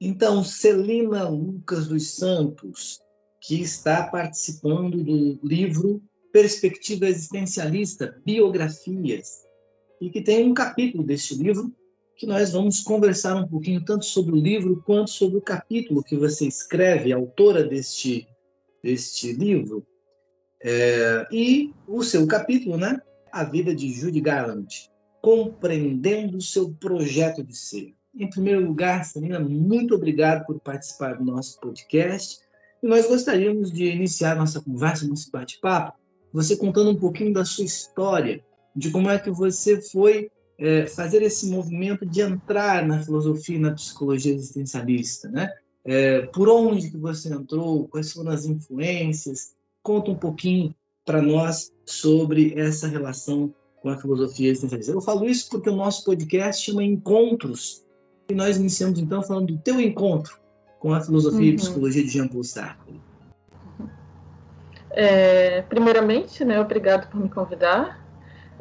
Então, Celina Lucas dos Santos, que está participando do livro Perspectiva Existencialista, Biografias, e que tem um capítulo deste livro que nós vamos conversar um pouquinho tanto sobre o livro quanto sobre o capítulo que você escreve, autora deste livro. E o seu capítulo, né? A vida de Judy Garland, compreendendo o seu projeto de ser. Em primeiro lugar, Celina, muito obrigado por participar do nosso podcast. E nós gostaríamos de iniciar nossa conversa, nosso bate-papo, você contando um pouquinho da sua história, de como é que você foi fazer esse movimento de entrar na filosofia e na psicologia existencialista, né? Por onde que você entrou, quais foram as influências? Conta um pouquinho para nós sobre essa relação com a filosofia existencialista. Eu falo isso porque o nosso podcast chama Encontros, e nós iniciamos então falando do teu encontro com a filosofia e psicologia de Jean-Paul Sartre. Primeiramente, né, obrigado por me convidar.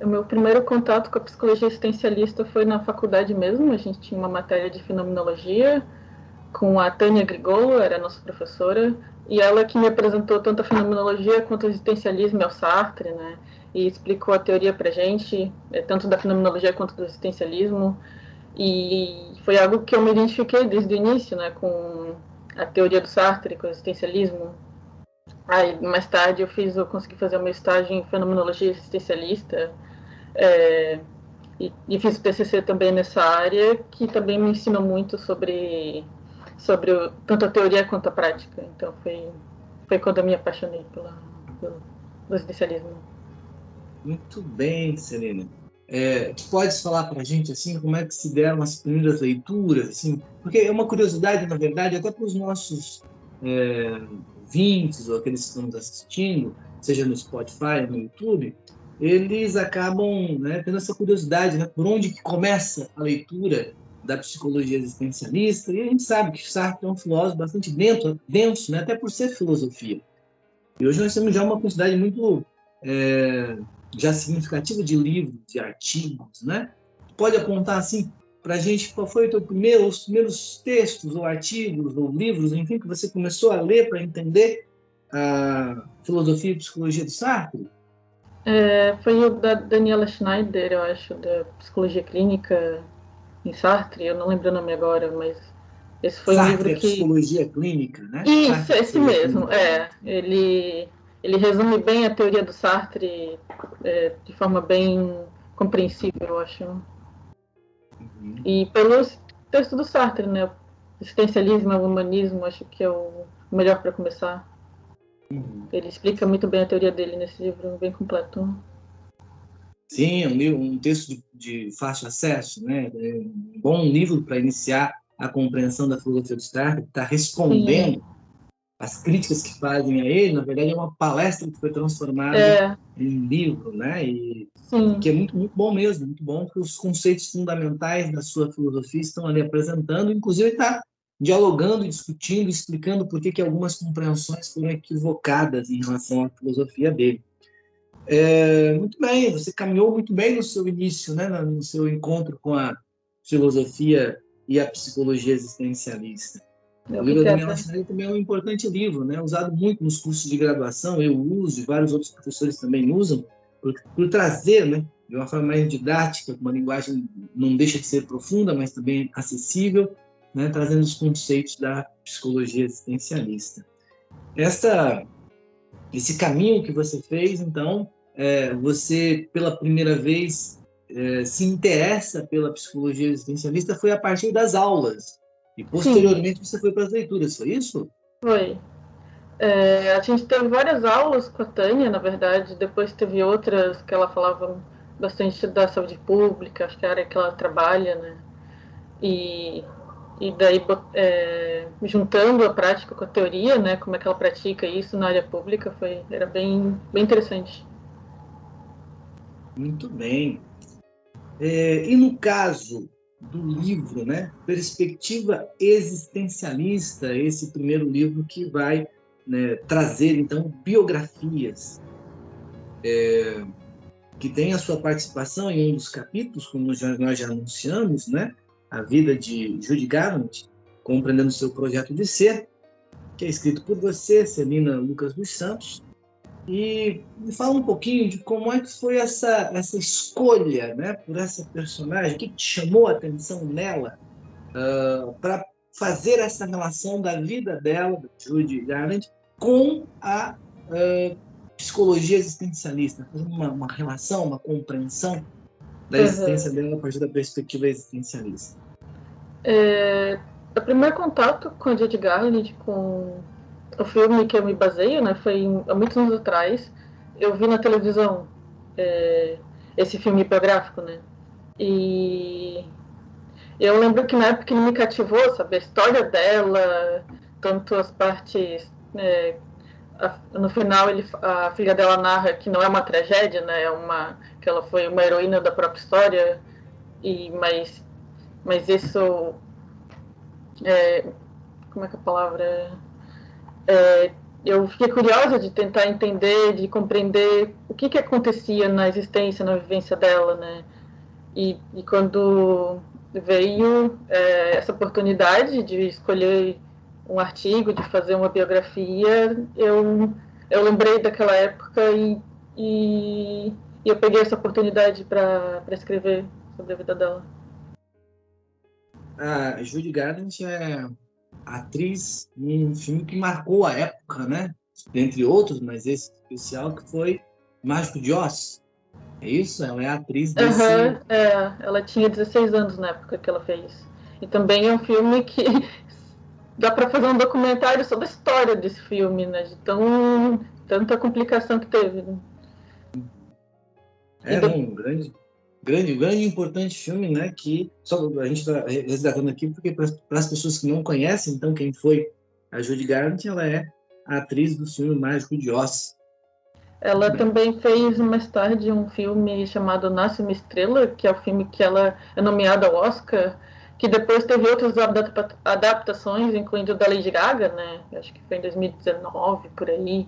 O meu primeiro contato com a psicologia existencialista foi na faculdade mesmo. A gente tinha uma matéria de fenomenologia com a Tânia Grigolo, era a nossa professora, e ela que me apresentou tanto a fenomenologia quanto o existencialismo e o Sartre, né? E explicou a teoria pra gente, tanto da fenomenologia quanto do existencialismo. E foi algo que eu me identifiquei desde o início, né, com a teoria do Sartre, com o existencialismo. Aí, mais tarde, eu consegui fazer o meu estágio em fenomenologia existencialista, e fiz o TCC também nessa área, que também me ensinou muito sobre tanto a teoria quanto a prática. Então, foi quando eu me apaixonei pelo existencialismo. Muito bem, Celina. Podes falar para a gente assim, como é que se deram as primeiras leituras? Assim, porque é uma curiosidade, na verdade, até para os nossos ouvintes ou aqueles que estão nos assistindo, seja no Spotify, no YouTube, eles acabam, né, tendo essa curiosidade, né, por onde que começa a leitura da psicologia existencialista. E a gente sabe que Sartre é um filósofo bastante denso, né, até por ser filosofia. E hoje nós temos já uma quantidade muito já significativa de livros, de artigos, né? Pode apontar assim para a gente qual foi os primeiros textos ou artigos ou livros, enfim, que você começou a ler para entender a filosofia e psicologia do Sartre? Foi o da Daniela Schneider, eu acho, da psicologia clínica em Sartre. Eu não lembro o nome agora, mas esse foi um livro Sartre é que... psicologia clínica, né? Isso, Sartre é esse psicologia mesmo. clínica. Ele resume bem a teoria do Sartre de forma bem compreensível, eu acho. Uhum. E pelos textos do Sartre, né? O existencialismo, o humanismo, acho que é o melhor para começar. Uhum. Ele explica muito bem a teoria dele nesse livro, bem completo. Sim, é um texto de fácil acesso, né? É um bom livro para iniciar a compreensão da filosofia do Sartre, que está respondendo Sim. as críticas que fazem a ele. Na verdade, é uma palestra que foi transformada em livro, né? E que é muito, muito bom mesmo, muito bom, porque os conceitos fundamentais da sua filosofia estão ali apresentando, inclusive está dialogando, discutindo, explicando por que algumas compreensões foram equivocadas em relação à filosofia dele. Muito bem, você caminhou muito bem no seu início, né, no seu encontro com a filosofia e a psicologia existencialista. O livro da Daniela Schneider também é um importante livro, né, usado muito nos cursos de graduação, eu uso e vários outros professores também usam, por trazer, né, de uma forma mais didática, com uma linguagem não deixa de ser profunda, mas também acessível, né, trazendo os conceitos da psicologia existencialista. Esse caminho que você fez, então, você, pela primeira vez, se interessa pela psicologia existencialista foi a partir das aulas. E, posteriormente, você foi para as leituras, foi isso? Foi. A gente teve várias aulas com a Tânia, na verdade. Depois teve outras que ela falava bastante da saúde pública, acho que é a área que ela trabalha, né? E daí, juntando a prática com a teoria, né? Como é que ela pratica isso na área pública, era bem, bem interessante. Muito bem. E no caso do livro, né, Perspectiva Existencialista, esse primeiro livro que vai, né, trazer, então, biografias, que tem a sua participação em um dos capítulos, como nós já anunciamos, né, a vida de Judy Garland, Compreendendo o Seu Projeto de Ser, que é escrito por você, Celina Lucas dos Santos. E me fala um pouquinho de como é que foi essa escolha, né, por essa personagem, o que te chamou a atenção nela, para fazer essa relação da vida dela, da Judy Garland, com a psicologia existencialista, fazer uma relação, uma compreensão da existência dela a partir da perspectiva existencialista. O primeiro contato com a Judy Garland, com o filme que eu me baseio, né, foi há muitos anos atrás. Eu vi na televisão esse filme biográfico, né? E eu lembro que na época ele me cativou, sabe, a história dela, tanto as partes no final a filha dela narra que não é uma tragédia, né? Que ela foi uma heroína da própria história, mas isso como é que é a palavra? Eu fiquei curiosa de tentar entender, de compreender o que acontecia na existência, na vivência dela, né? E quando veio essa oportunidade de escolher um artigo, de fazer uma biografia, eu lembrei daquela época e eu peguei essa oportunidade para escrever sobre a vida dela. A Judy Garland é atriz num filme que marcou a época, né? Entre outros, mas esse especial, que foi Mágico de Oz. É isso? Ela é a atriz desse... Ela tinha 16 anos na época que ela fez. E também é um filme que dá para fazer um documentário sobre a história desse filme, né? De tanta complicação que teve. Né? Um grande importante filme, né? Que só a gente está resgatando aqui porque para as pessoas que não conhecem, então quem foi a Judy Garland, ela é a atriz do filme Mágico de Oz. Ela também fez mais tarde um filme chamado Nasce uma Estrela, que é o filme que ela é nomeada ao Oscar, que depois teve outras adaptações, incluindo o da Lady Gaga, né? Acho que foi em 2019, por aí.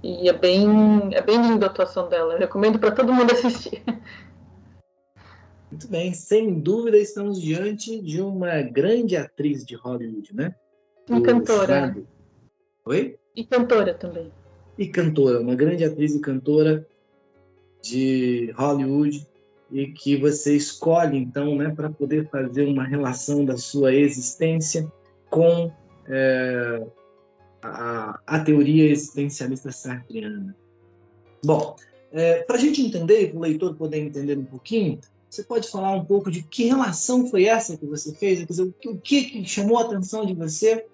E é bem linda a atuação dela. Eu recomendo para todo mundo assistir. Muito bem, sem dúvida estamos diante de uma grande atriz de Hollywood, né? E cantora. Chamado... Oi? E cantora também. E cantora, uma grande atriz e cantora de Hollywood, e que você escolhe, então, né, para poder fazer uma relação da sua existência com a teoria existencialista sartreana. Bom, para a gente entender, para o leitor poder entender um pouquinho, você pode falar um pouco de que relação foi essa que você fez? Quer dizer, o que chamou a atenção de você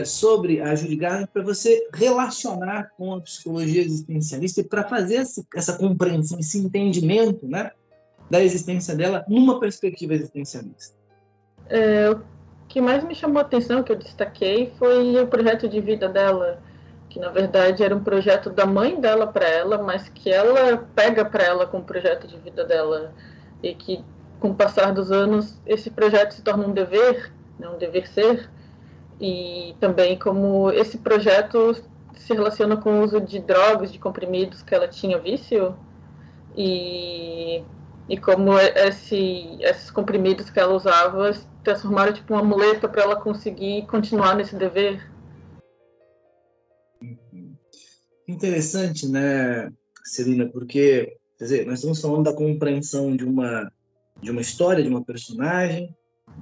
sobre a Judy Garland para você relacionar com a psicologia existencialista e para fazer essa compreensão, esse entendimento, né, da existência dela numa perspectiva existencialista? O que mais me chamou a atenção, que eu destaquei, foi o projeto de vida dela, que na verdade era um projeto da mãe dela para ela, mas que ela pega para ela com o projeto de vida dela, e que com o passar dos anos esse projeto se torna um dever, né, um dever ser, e também como esse projeto se relaciona com o uso de drogas, de comprimidos que ela tinha vício, e como esses comprimidos que ela usava se transformaram tipo uma muleta para ela conseguir continuar nesse dever. Interessante, né, Celina, porque, quer dizer, nós estamos falando da compreensão de uma história, de uma personagem,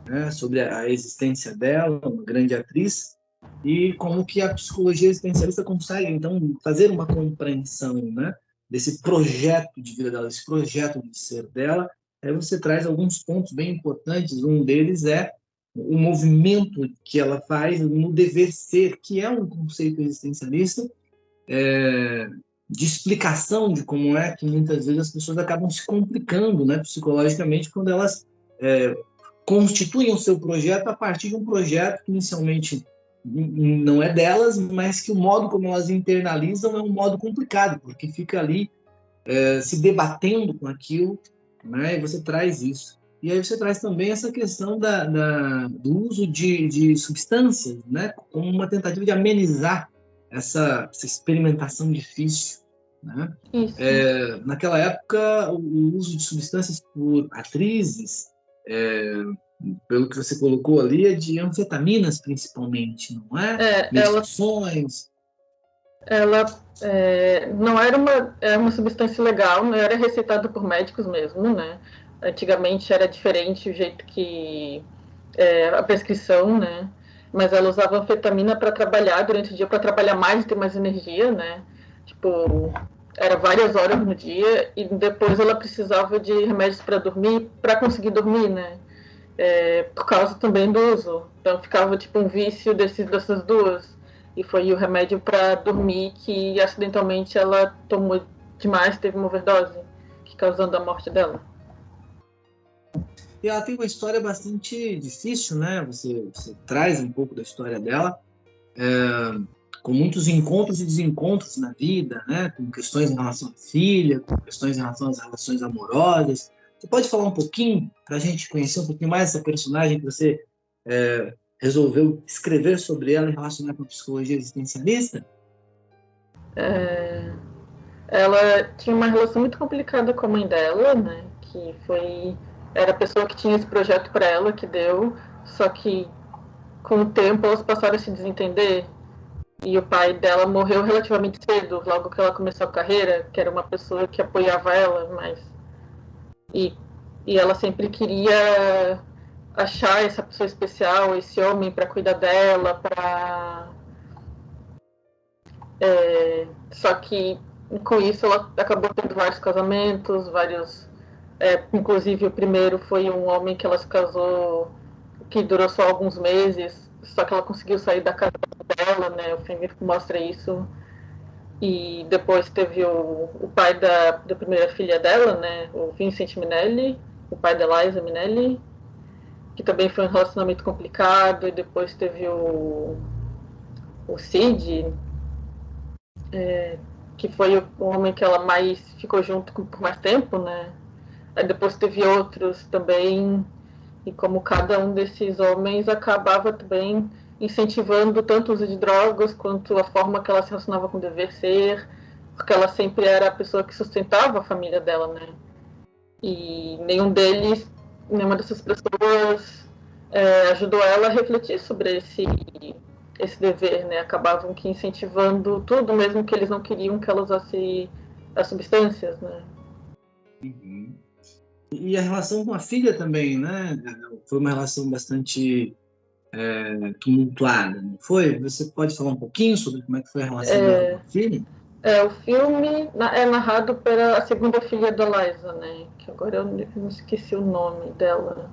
né, sobre a existência dela, uma grande atriz, e como que a psicologia existencialista consegue, então, fazer uma compreensão, né, desse projeto de vida dela, esse projeto de ser dela. Aí você traz alguns pontos bem importantes. Um deles é o movimento que ela faz no dever ser, que é um conceito existencialista, de explicação de como é que muitas vezes as pessoas acabam se complicando, né, psicologicamente, quando elas constituem o seu projeto a partir de um projeto que inicialmente não é delas, mas que o modo como elas internalizam é um modo complicado, porque fica ali se debatendo com aquilo, né? E você traz isso. E aí você traz também essa questão do uso de substâncias, né? Como uma tentativa de amenizar essa experimentação difícil, né? Naquela época, o uso de substâncias por atrizes pelo que você colocou ali, é de anfetaminas, principalmente, não é? Medicações. Ela não era uma substância legal, não era receitada por médicos mesmo, né? Antigamente era diferente o jeito que a prescrição, né? Mas ela usava anfetamina para trabalhar durante o dia, para trabalhar mais e ter mais energia, né? Tipo, era várias horas no dia e depois ela precisava de remédios para dormir, para conseguir dormir, né? Por causa também do uso. Então ficava tipo um vício dessas duas. E foi o remédio para dormir que acidentalmente ela tomou demais, teve uma overdose, que causando a morte dela. E ela tem uma história bastante difícil, né? Você traz um pouco da história dela, com muitos encontros e desencontros na vida, né? Com questões em relação à filha, com questões em relação às relações amorosas. Você pode falar um pouquinho, para a gente conhecer um pouquinho mais essa personagem que você resolveu escrever sobre ela e relacionar com a psicologia existencialista? Ela tinha uma relação muito complicada com a mãe dela, né? Que era a pessoa que tinha esse projeto para ela, que deu, só que com o tempo elas passaram a se desentender. E o pai dela morreu relativamente cedo, logo que ela começou a carreira, que era uma pessoa que apoiava ela, mas e, e ela sempre queria achar essa pessoa especial, esse homem para cuidar dela, só que com isso ela acabou tendo vários casamentos, inclusive o primeiro foi um homem que ela se casou que durou só alguns meses, só que ela conseguiu sair da casa dela, né? O filme mostra isso. E depois teve o pai da primeira filha dela, né? O Vincent Minnelli, o pai da Liza Minnelli, que também foi um relacionamento complicado. E depois teve o Sid, que foi o homem que ela mais ficou junto por mais tempo, né? Aí depois teve outros também, e como cada um desses homens acabava também incentivando tanto o uso de drogas quanto a forma que ela se relacionava com o dever ser, porque ela sempre era a pessoa que sustentava a família dela, né? E nenhuma dessas pessoas ajudou ela a refletir sobre esse dever, né? Acabavam que incentivando tudo, mesmo que eles não queriam que ela usasse as substâncias, né? Uhum. E a relação com a filha também, né? Foi uma relação bastante tumultuada, não foi? Você pode falar um pouquinho sobre como é que foi a relação dela com a filha? O filme é narrado pela segunda filha da Liza, né? Que agora eu não esqueci o nome dela.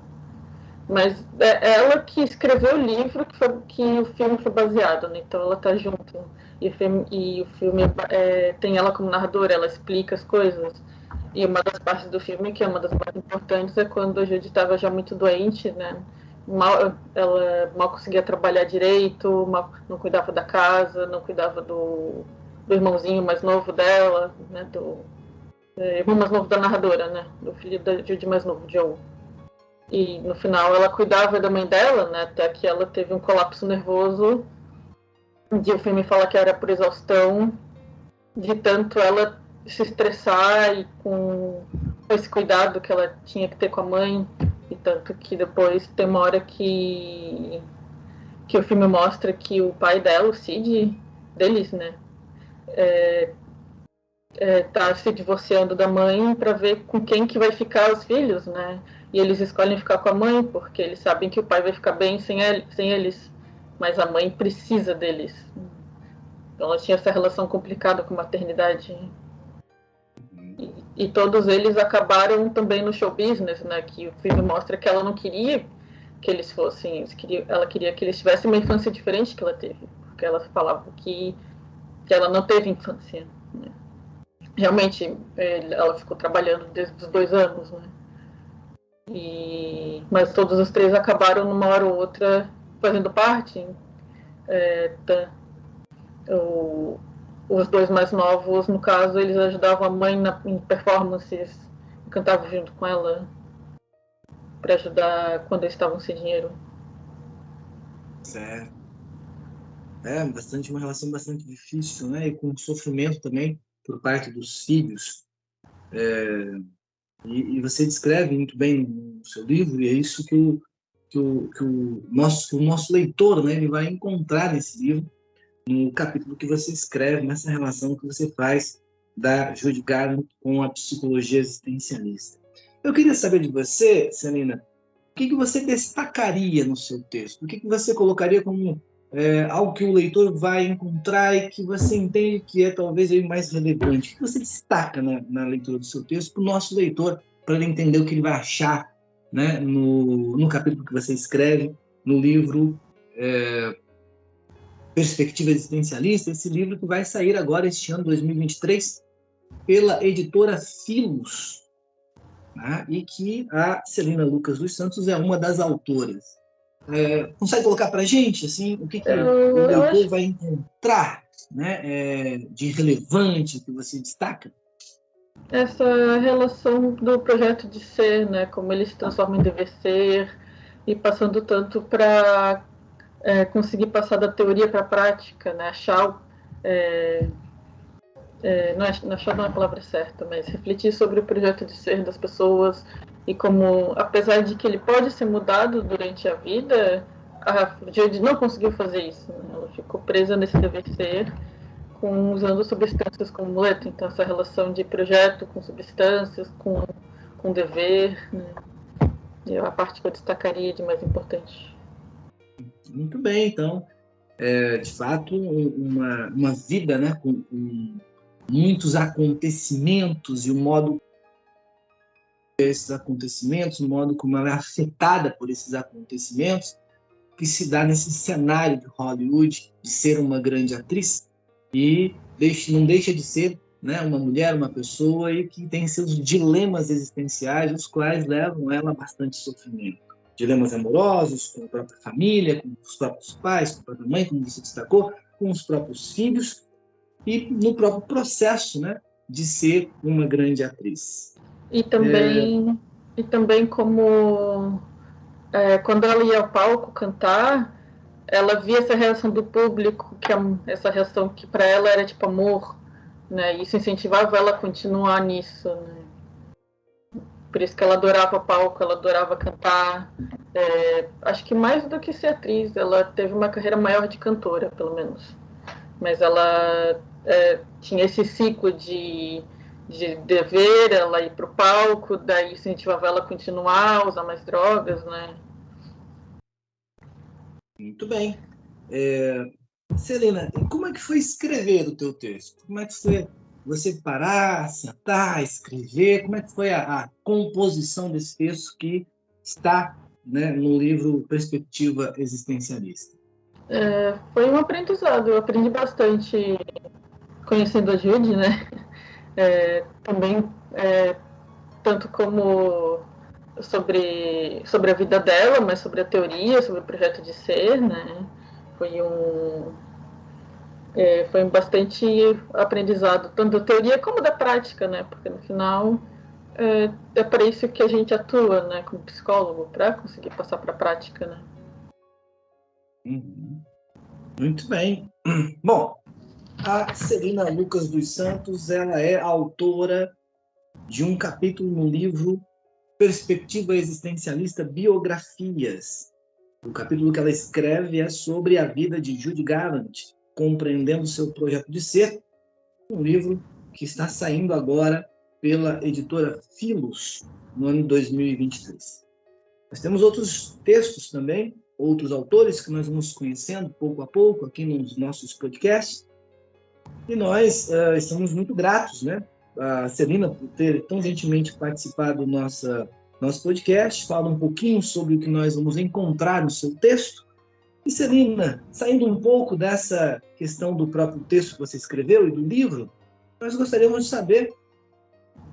Mas é ela que escreveu o livro que o filme foi baseado, né? Então ela tá junto. E o filme tem ela como narradora, ela explica as coisas. E uma das partes do filme, que é uma das mais importantes, é quando a Judy estava já muito doente, né? Ela mal conseguia trabalhar direito, não cuidava da casa, não cuidava do irmãozinho mais novo dela, né? Do irmão mais novo da narradora, né? Do filho da Judy mais novo, Joe. E no final ela cuidava da mãe dela, né? Até que ela teve um colapso nervoso. E o filme fala que era por exaustão, de tanto ela se estressar e com esse cuidado que ela tinha que ter com a mãe. E tanto que depois tem uma hora que o filme mostra que o pai dela, o Sid, deles, né? Tá se divorciando da mãe para ver com quem que vai ficar os filhos, né? E eles escolhem ficar com a mãe porque eles sabem que o pai vai ficar bem sem eles, mas a mãe precisa deles. Então ela tinha essa relação complicada com Uhum. maternidade. E todos eles acabaram também no show business, né? Que o filme mostra que ela não queria que eles fossem, ela queria que eles tivessem uma infância diferente que ela teve, porque ela falava que ela não teve infância, né? Realmente ela ficou trabalhando desde os 2 anos, né? Mas todos os três acabaram numa hora ou outra fazendo parte. Da, o, os dois mais novos, no caso, eles ajudavam a mãe em performances, cantavam junto com ela para ajudar quando eles estavam sem dinheiro. Certo. Uma relação bastante difícil, né? E com sofrimento também por parte dos filhos. E você descreve muito bem no seu livro, e é isso que que o nosso leitor, né, ele vai encontrar nesse livro, no capítulo que você escreve, nessa relação que você faz da Judy Garland com a psicologia existencialista. Eu queria saber de você, Celina, o que você destacaria no seu texto? O que você colocaria como algo que o leitor vai encontrar e que você entende que é talvez o mais relevante? O que você destaca na leitura do seu texto para o nosso leitor, para ele entender o que ele vai achar, né, no capítulo que você escreve, no livro Perspectiva Existencialista, esse livro que vai sair agora, este ano, 2023, pela editora Filos, né? E que a Celina Lucas dos Santos é uma das autoras. Consegue colocar para a gente assim, o que o leitor vai encontrar, né, de relevante que você destaca? Essa relação do projeto de ser, né, como ele se transforma em dever ser, e passando tanto para conseguir passar da teoria para a prática, né, achar achar não é a palavra certa, mas refletir sobre o projeto de ser das pessoas e como, apesar de que ele pode ser mudado durante a vida, a Jade não conseguiu fazer isso, né? Ela ficou presa nesse dever ser, usando substâncias como muleta. Então, essa relação de projeto com substâncias, com dever, né? É a parte que eu destacaria de mais importante. Muito bem, então, de fato, uma vida, né, com muitos acontecimentos e o modo esses acontecimentos, o modo como ela é afetada por esses acontecimentos, que se dá nesse cenário de Hollywood de ser uma grande atriz e não deixa de ser, né, uma mulher, uma pessoa e que tem seus dilemas existenciais, os quais levam ela a bastante sofrimento. Dilemas amorosos, com a própria família, com os próprios pais, com a própria mãe, como você destacou, com os próprios filhos e no próprio processo, né, de ser uma grande atriz. E também como quando ela ia ao palco cantar, ela via essa reação do público, essa reação que para ela era tipo amor, né? Isso incentivava ela a continuar nisso, né? Por isso que ela adorava palco, ela adorava cantar. Acho que mais do que ser atriz, ela teve uma carreira maior de cantora, pelo menos. Mas ela tinha esse ciclo de dever, ela ir pro palco, daí incentivava ela a continuar, usar mais drogas, né? Muito bem. Celina, como é que foi escrever o teu texto? Como é que foi você parar, sentar, escrever? Como é que foi a composição desse texto que está, né, no livro Perspectiva Existencialista? Foi um aprendizado, eu aprendi bastante conhecendo a Judy, né? Também, tanto como sobre a vida dela, mas sobre a teoria, sobre o projeto de ser, né? Foi bastante aprendizado, tanto da teoria como da prática, né? Porque no final é para isso que a gente atua, né? Como psicólogo, para conseguir passar para a prática, né? Uhum. Muito bem. Bom, a Celina Lucas dos Santos, ela é autora de um capítulo no livro Perspectiva Existencialista, Biografias. O capítulo que ela escreve é sobre a vida de Judy Garland, compreendendo seu projeto de ser, um livro que está saindo agora pela editora Filos, no ano de 2023. Nós temos outros textos também, outros autores que nós vamos conhecendo pouco a pouco aqui nos nossos podcasts, e nós estamos muito gratos, né, a Celina por ter tão gentilmente participado do nosso podcast, fala um pouquinho sobre o que nós vamos encontrar no seu texto. E Celina, saindo um pouco dessa questão do próprio texto que você escreveu e do livro, nós gostaríamos de saber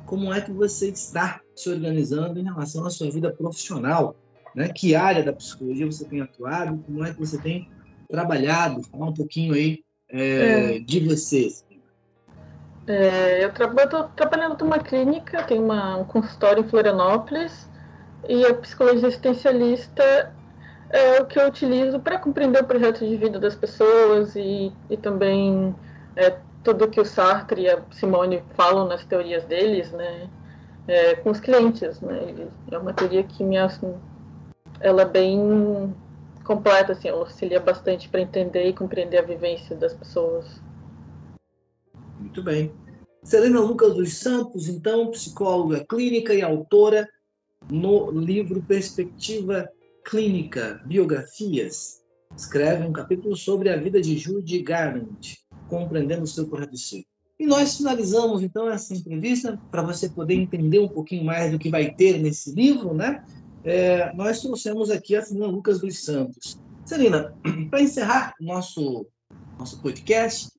como é que você está se organizando em relação à sua vida profissional, né? Que área da psicologia você tem atuado, como é que você tem trabalhado, falar um pouquinho aí de você. Eu estou trabalhando numa clínica, tem um consultório em Florianópolis, e a psicologia existencialista é o que eu utilizo para compreender o projeto de vida das pessoas e também tudo que o Sartre e a Simone falam nas teorias deles, né, com os clientes. Né? É uma teoria que ela é bem completa, assim, ela auxilia bastante para entender e compreender a vivência das pessoas. Muito bem. Celina Lucas dos Santos, então, psicóloga clínica e autora no livro Perspectiva Clínica, Biografias, escreve um capítulo sobre a vida de Judy Garland, compreendendo o seu correto ser. E nós finalizamos, então, essa entrevista, para você poder entender um pouquinho mais do que vai ter nesse livro, né? Nós trouxemos aqui a Celina Lucas dos Santos. Celina, para encerrar o nosso podcast,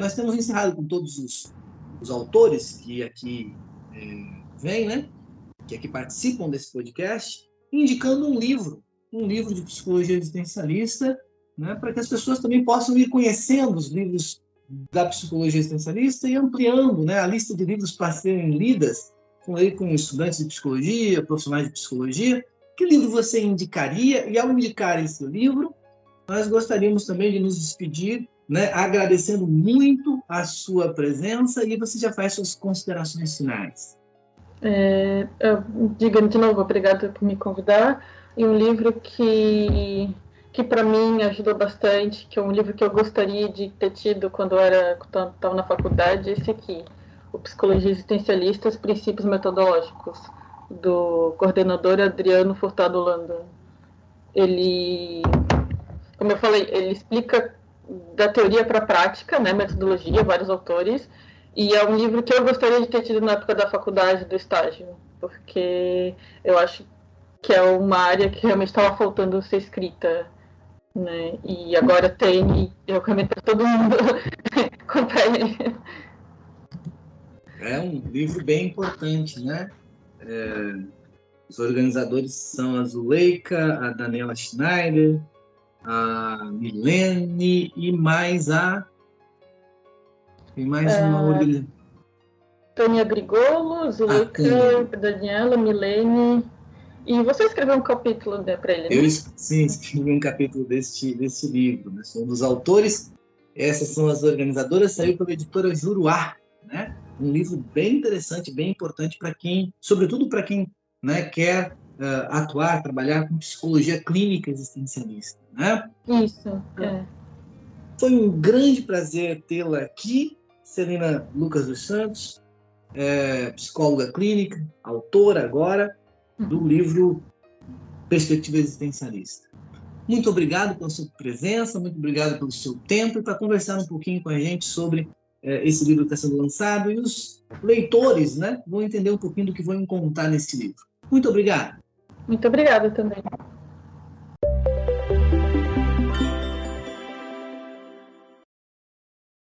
nós temos encerrado com todos os autores que aqui vêm, né? Que aqui participam desse podcast, indicando um livro de psicologia existencialista, né, para que as pessoas também possam ir conhecendo os livros da psicologia existencialista e ampliando, né, a lista de livros para serem lidas com estudantes de psicologia, profissionais de psicologia. Que livro você indicaria? E ao indicar esse livro, nós gostaríamos também de nos despedir, né, agradecendo muito a sua presença, e você já faz suas considerações finais. Diga de novo, obrigada por me convidar. E um livro que para mim ajudou bastante, que é um livro que eu gostaria de ter tido quando estava na faculdade, esse aqui, o Psicologia Existencialista, os Princípios Metodológicos, do coordenador Adriano Furtado Landa. Ele, como eu falei, ele explica da teoria para a prática, né, metodologia, vários autores, e é um livro que eu gostaria de ter tido na época da faculdade, do estágio, porque eu acho que é uma área que realmente estava faltando ser escrita, né? E agora tem, e eu recomendo para todo mundo comprar ele. É um livro bem importante, né? Os organizadores são a Zuleika, a Daniela Schneider, a Milene e mais tem mais uma organização. Tânia Grigolo, Zuleika, Daniela, Milene. E você escreveu um capítulo, né, para ele, né? Sim, escrevi um capítulo desse livro, né? Sou um dos autores. Essas são as organizadoras, saiu pela editora Juruá, né? Um livro bem interessante, bem importante para quem, sobretudo para quem, né, quer atuar, trabalhar com psicologia clínica existencialista, né? Isso, Foi um grande prazer tê-la aqui, Celina Lucas dos Santos, psicóloga clínica, autora agora do livro Perspectiva Existencialista. Muito obrigado pela sua presença, muito obrigado pelo seu tempo e para conversar um pouquinho com a gente sobre esse livro que está sendo lançado, e os leitores, né, vão entender um pouquinho do que vão encontrar nesse livro. Muito obrigado. Muito obrigada também.